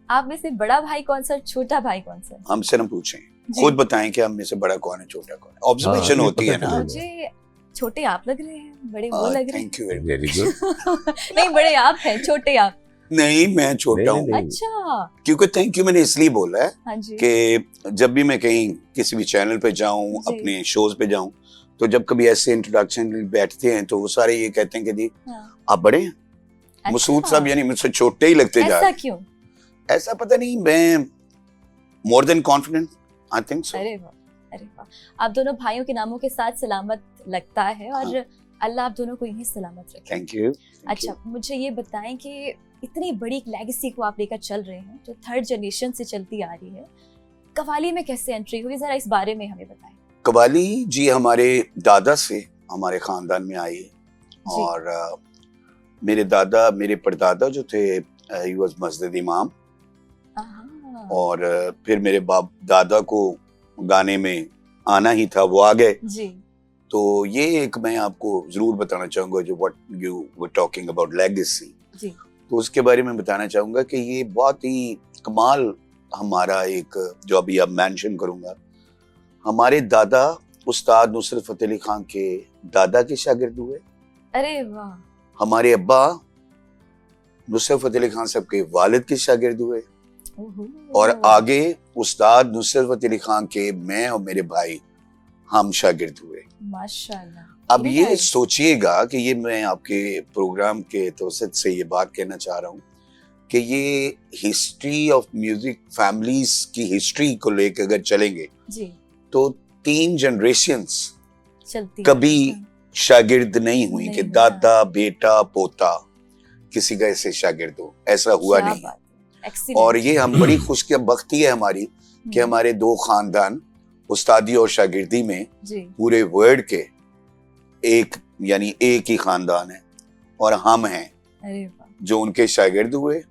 आप में से बड़ा भाई कौन सा, छोटा भाई कौन सा? हमसे न पूछें, जी। खुद बताएं कि हम में से बड़ा कौन है, छोटा कौन है। ऑब्जर्वेशन ये होती है पता ना। चलेगा। मुझे छोटे आप लग रहे हैं, बड़े वो लग रहे हैं। Thank you very very good. नहीं, बड़े आप हैं, छोटे आप। नहीं, मैं छोटा नहीं, हूँ। नहीं। अच्छा। क्योंकि थैंक यू मैंने इसलिए बोला है हाँ जी। कि जब भी मैं कहीं किसी भी चैनल पे जाऊं, जी। अपने शोज पे जाऊं, तो जब कभी ऐसे इंट्रोडक्शन बैठते हैं तो वो सारे ये कहते हैं कि जी हाँ। आप बड़े हैं। अच्छा। मसूद साहब यानी मुझसे छोटे ही लगते जा ऐसा रहे हैं। क्यों? ऐसा पता नहीं, मैं more than confident, I think so. अरे वाह, अरे वाह। आप दोनों भाइयों के नामों के साथ सलामत लगता है, और अल्लाह आप दोनों को यही सलामत रखे। Thank you. अच्छा, मुझे ये बताएं कि इतनी बड़ी एक लेगेसी को आप लेकर चल रहे हैं जो थर्ड जनरेशन से चलती आ रही है, कव्वाली में कैसे एंट्री हुई, जरा इस बारे में हमें बताएं। कव्वाली जी हमारे दादा से हमारे खानदान में आई है। जी। और मेरे दादा, मेरे परदादा जो थे, ही वाज मस्जिद इमाम। आहा। और फिर मेरे बाप दादा को गाने में आना ही था, वो आ गए। जी। तो ये एक मैं आपको जरूर बताना चाहूंगा, जो what you were talking about legacy, जी। तो उसके बारे में बताना चाहूंगा कि ये बहुत ही कमाल हमारा एक, जो अभी अब मेंशन करूंगा, हमारे दादा उस्ताद नुसरत फतेह अली खान के दादा के शागिर्द हुए। अरे वाह। हमारे अब्बा नुसरत फतेह अली खान साहब के वालिद के शागिर्द हुए। ओहो। और आगे उस्ताद नुसरत फतेह अली खान के मैं और मेरे भाई हम शागिर्द हुए। माशाल्लाह। अब ये Nice. सोचिएगा कि ये मैं आपके प्रोग्राम के तवसत से ये बात कहना चाह रहा हूँ कि ये हिस्ट्री ऑफ म्यूजिक फैमिलीज की हिस्ट्री को लेकर अगर चलेंगे जी। तो 3 जनरेशंस चलती कभी है। शागिर्द नहीं हुई नहीं कि हुआ। दादा बेटा पोता किसी का ऐसे शागिर्द हो, ऐसा हुआ क्या नहीं। बात है। Excellent. और ये हम बड़ी खुशबख्ती है हमारी कि हमारे 2 खानदान उस्तादी और शागिर्दी में जी। पूरे वर्ल्ड के एक यानी एक ही खानदान है, और हम हैं अरे वाह। जो उनके शागिर्द हुए,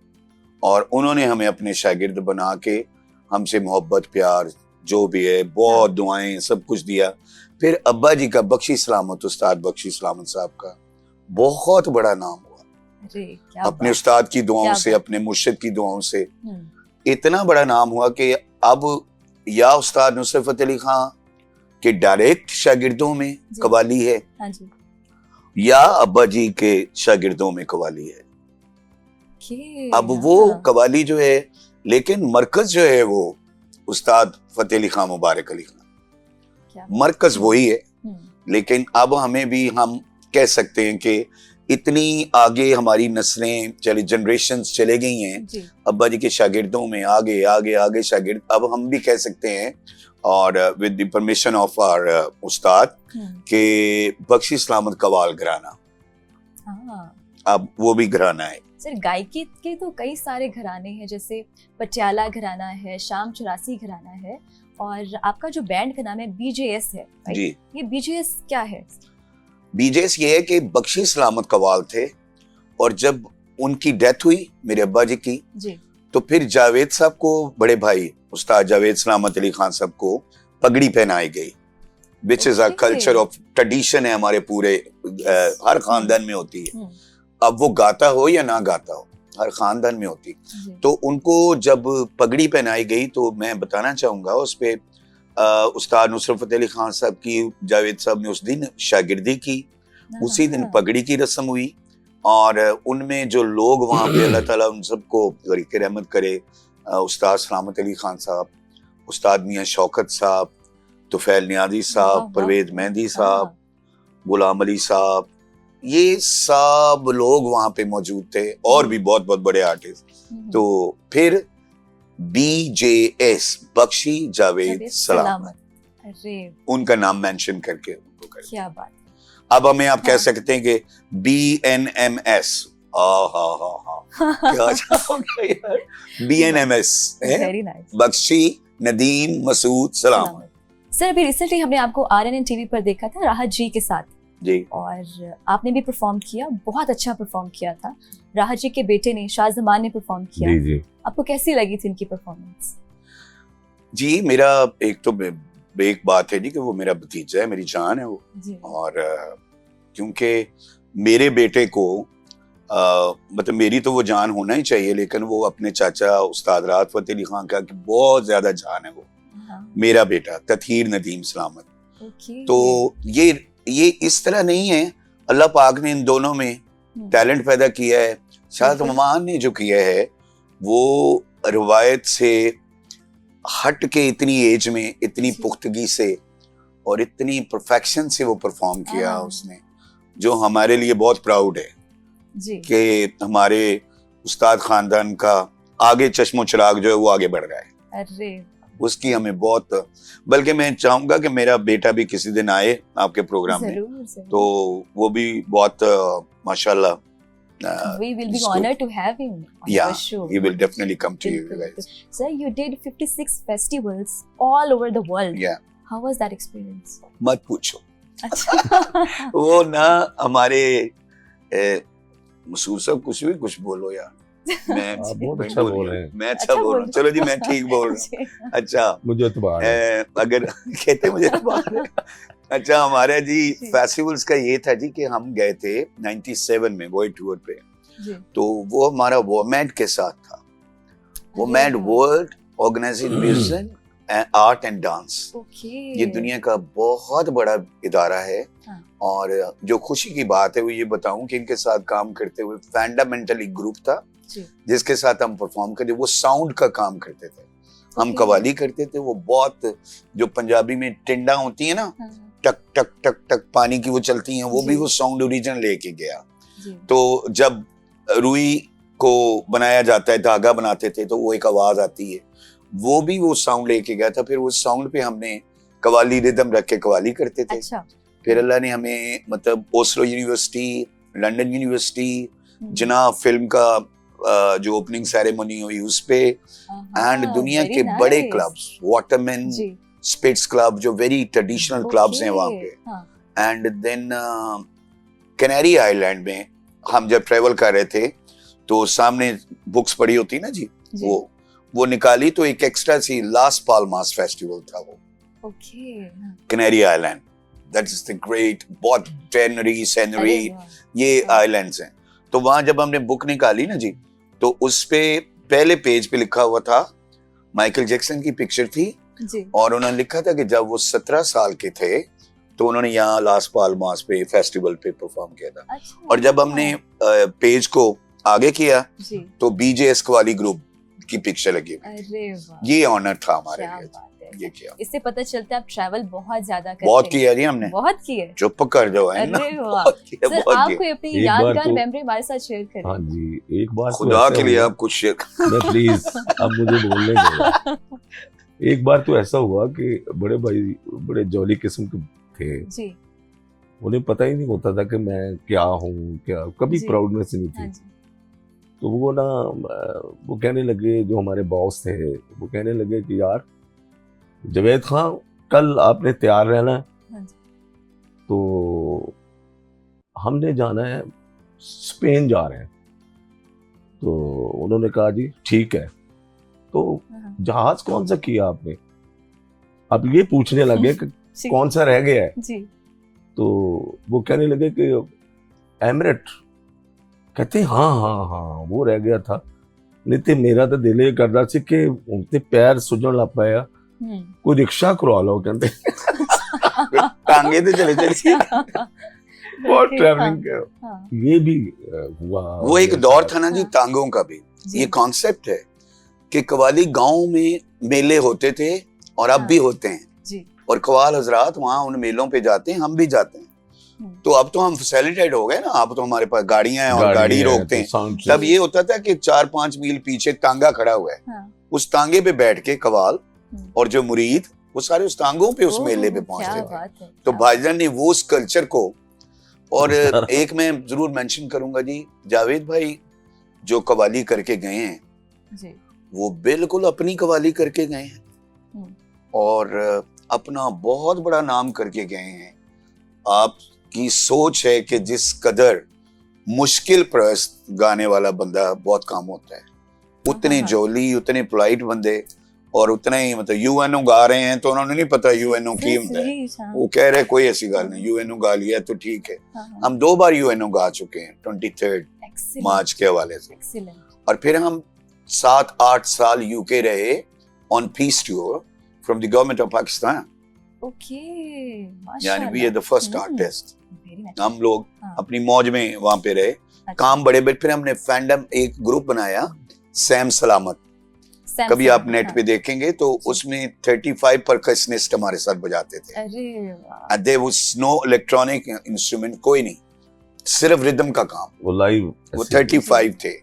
और उन्होंने हमें अपने शागिर्द बना के हमसे मोहब्बत प्यार जो भी है, बहुत दुआएं सब कुछ दिया। फिर अब्बा जी का बख्शी सलामत, उस्ताद बख्शी सलामत साहब का बहुत बड़ा नाम हुआ। अरे क्या अपने बात। उस्ताद की दुआओं क्या से, बात। अपने मुर्शिद की दुआओं से हम्म। इतना बड़ा नाम हुआ कि अब या उस्ताद नुसरत फतेह अली खान के डायरेक्ट शागिर्दों में जी। कव्वाली है, हाँ जी। या अब्बा जी के शागिर्दों में कव्वाली है। के अब वो कव्वाली जो है, लेकिन मरकज जो है वो उस्ताद फतेह अली खान मुबारक अली खान, क्या मरकज वही है। हम्म। लेकिन अब हमें भी हम कह सकते हैं कि इतनी आगे हमारी नस्लें चली, जनरेशंस चले गई हैं जी। अब्बा जी के शागिर्दों में, आगे आगे आगे शागिर्द। अब हम भी कह सकते हैं, और with the permission of our उस्ताद, के बख्शी सलामत कवाल घराना, हाँ। अब वो भी घराना है। सर, गायकी के तो कई सारे घराने हैं, जैसे पटियाला घराना है, शाम 84 घराना है, और आपका जो बैंड का नाम है BJS है, right? जी, ये BJS क्या है? बीजेस ये है कि बख्शी सलामत कवाल थे, और जब उनकी डेथ हुई मेरे अब्बा जी की, जी। तो फिर जावेद साहब को, बड़े भाई उस्ताद जावेद सलामत अली खान साहब को पगड़ी पहनाई गई, which is a Okay. Culture of tradition है हमारे पूरे, हर खानदान में होती है। हम्म। अब वो गाता हो या ना गाता हो, हर खानदान में होती। जी। तो उनको जब पगड़ी पहनाई गई, तो मैं बताना चाहूंगा उस पे उस्ताद नुसरत फतेह अली खान साहब की, जावेद साहब ने उस दिन शागिर्दी की, उसी दिन हाँ। पगड़ी की रस्म हुई। और उनमें जो लोग वहाँ पे, अल्लाह ताला उन सबको गरीक़ रहमत करे, उस्ताद सलामत अली खान साहब, उस्ताद मियाँ शौकत साहब, तुफैल नियाज़ी वाह, साहब, वाह। परवेज मेहंदी हाँ। साहब, गुलाम अली साहब, ये सब लोग वहाँ पे मौजूद थे, और भी बहुत बहुत बड़े आर्टिस्ट। तो फिर BJS, बख्शी जावेद सलामत, अरे उनका नाम मेंशन करके उनको कर। क्या बात। अब हमें आप कह हाँ। सकते हैं कि BNMS, क्या हो गया यार, BNMS है, वेरी नाइस। बख्शी नदीम मसूद सलामत। सर, अभी रिसेंटली हमने आपको RNN TV पर देखा था राहत जी के साथ, जी, और आपने भी परफॉर्म किया, बहुत अच्छा परफॉर्म किया था। राहत जी के बेटे ने, शाहजमान ने परफॉर्म किया। जी जी। आपको कैसी लगी थी इनकी परफॉर्मेंस? जी, मेरा एक तो एक बात है जी कि वो मेरा भतीजा है, मेरी जान है वो। जी। और क्योंकि मेरे बेटे को मतलब मेरी तो वो जान होना ही चाहिए, लेकिन वो अपने चाचा उस्ताद राहत फ़तेह अली खान का बहुत ज्यादा जान है वो। मेरा बेटा तथीर नदीम सलामत। तो ये इस तरह नहीं है, अल्लाह पाक ने इन दोनों में टैलेंट पैदा किया है। शायद ममान ने जो किया है वो रिवायत से हट के इतनी एज में इतनी पुख्तगी से और इतनी परफेक्शन से वो परफॉर्म किया उसने, जो हमारे लिए बहुत प्राउड है कि हमारे उस्ताद खानदान का आगे चश्मो चिराग जो है वो आगे बढ़ रहा है। अरे उसकी हमें बहुत, बल्कि मैं चाहूंगा कि मेरा बेटा भी किसी दिन आए आपके प्रोग्राम में, तो वो भी बहुत माशाल्लाह। We will be honored to have him. Yeah, for sure. he will definitely come to you guys. Sir, you did 56 festivals all over the world. Yeah. How was that experience? मत पूछो। वो ना हमारे मसूर साहब कुछ बोलो यार। मैं बहुत अच्छा बोल रहे हैं। मैं अच्छा बोल रहा हूँ, चलो जी मैं ठीक बोल रहा हूँ। अच्छा मुझे तो अगर कहते मुझे अच्छा, हमारे जी फेस्टिवल्स का ये था जी कि हम गए थे 97 में वर्ल्ड टूर पे, तो वो हमारा वोमैड के साथ था। वोमैड world organising music and art and dance. ये दुनिया का बहुत बड़ा इदारा है। और जो खुशी की बात है वो ये बताऊं कि इनके साथ काम करते हुए फंडामेंटली ग्रुप था जिसके साथ हम परफॉर्म करते, वो साउंड का काम करते थे। हम कवाली करते थे, वो बहुत जो पंजाबी में टिंडा होती है ना, टक टक टक टक पानी की वो चलती हैं, वो भी वो साउंड ओरिजिनल लेके गया। तो जब रुई को बनाया जाता है, धागा बनाते थे, तो वो एक आवाज आती है, वो भी वो साउंड लेके गया था। फिर उस साउंड पे हमने कवाली रिदम रख के कवाली करते थे। अच्छा। फिर अल्लाह ने हमें मतलब ओस्लो यूनिवर्सिटी, लंदन यूनिवर्सिटी, जिना फिल्म का जो ओपनिंग सेरेमनी हुई उस पे, एंड दुनिया के बड़े क्लब्स, वाटरमैन, स्पिट्स क्लब, जो वेरी ट्रेडिशनल क्लब्स हैं वहाँ पे। एंड देन कैनरी आइलैंड में हम जब ट्रेवल कर रहे थे तो सामने बुक्स पड़ी होती ना जी, वो निकाली तो एक एक्स्ट्रा सी लास पाल्मास फेस्टिवल था वो, canary island. That is the great, बहुत टेनरी सेनरी ये आइलैंड्स हैं। तो वहां जब हमने बुक निकाली ना जी, तो उस पे पहले पेज पे लिखा हुआ था, माइकल जैक्सन की पिक्चर थी और उन्होंने लिखा था कि जब वो 17 साल के थे तो उन्होंने यहाँ लास पाल्मास पे फेस्टिवल पे परफॉर्म किया था। अच्छा, और जब हमने पेज को आगे किया तो बीजेएस वाली ग्रुप की पिक्चर लगी हुई। ये ऑनर था हमारे लिए। ये किया, इससे पता चलता है आप ट्रैवल बहुत ज्यादा करते हैं। बहुत किया जी हमने, बहुत किया। चुप कर जाओ है ना। सर आप कोई अपनी यादगार मेमोरी हमारे साथ शेयर करें। हाँ जी, एक बार खुदा के लिए आप कुछ शेयर मैं प्लीज, अब मुझे बोलने दो। एक बार तो ऐसा हुआ कि बड़े भाई बड़े जॉली किस्म के थे जी, उन्हें पता ही नहीं होता था कि मैं क्या हूँ, क्या कभी प्राउडनेस नहीं थी। तो वो ना वो कहने लगे, जो हमारे बॉस थे वो कहने लगे कि यार जवेद खान कल आपने तैयार रहना है, तो हमने जाना है, स्पेन जा रहे हैं। तो उन्होंने कहा जी ठीक है। तो जहाज कौन सा किया आपने? अब ये पूछने लगे कि कौन सा रह गया है जी। तो वो कहने लगे कि एमरेट। कहते हाँ हाँ हाँ वो रह गया था। नहीं तो मेरा तो दिल ये कर रहा सी कि उनके पैर सुजन लग पाया, कोई रिक्शा करवा लो कहते। टांगे तो चले चले बहुत ट्रैवलिंग ये भी हुआ। वो एक दौर था ना जी टांगों का भी। ये कॉन्सेप्ट है कि कवाली गांव में मेले होते थे और अब भी होते हैं जी। और कवाल हजरात वहाँ उन मेलों पे जाते हैं, हम भी जाते हैं। तो अब तो हम फैसिलिटेड हो गए ना, अब तो हमारे पास गाड़ियां हैं और गाड़ी रोकते हैं। तब ये होता था कि 4-5 मील पीछे तांगा खड़ा हुआ है, उस तांगे पे बैठ के कवाल और जो मुरीद वो सारे उस तांगों पे उस मेले पे पहुंचते थे। तो भाईजान ने वो उस कल्चर को, और एक मैं जरूर मेंशन करूंगा जी, जावेद भाई जो कवाली करके गए हैं जी, वो बिल्कुल अपनी कवाली करके गए हैं और अपना बहुत बड़ा नाम करके गए हैं। आपकी सोच है कि जिस कदर मुश्किल प्रस्त गाने वाला बंदा बहुत कम होता है, उतने जोली, उतने पोलाइट बंदे और उतने ही मतलब यूएनओ गा रहे हैं तो उन्होंने नहीं पता यूएनओ की होता है। वो कह रहे कोई ऐसी गल नहीं, यूएनओ गा लिया तो ठीक है। हम 2 बार यूएनओ गा चुके हैं, 23rd मार्च के हवाले से। एक्सीलेंट। और फिर हम 7-8 साल यूके रहे on peace tour from the government of Pakistan. Okay, यानी we are the first artist. Very nice. हम लोग हाँ। अपनी मौज में वहां पे रहे, अच्छा। काम बड़े बड़े। फिर हमने फैंडम एक ग्रुप बनाया, सैम सलामत, कभी आप नेट हाँ। पे देखेंगे तो उसमें 35 परकशनिस्ट हमारे साथ बजाते थे। अरे वाह। There was no electronic instrument, कोई नहीं, सिर्फ रिदम का काम। वो लाइव वो 35 थे।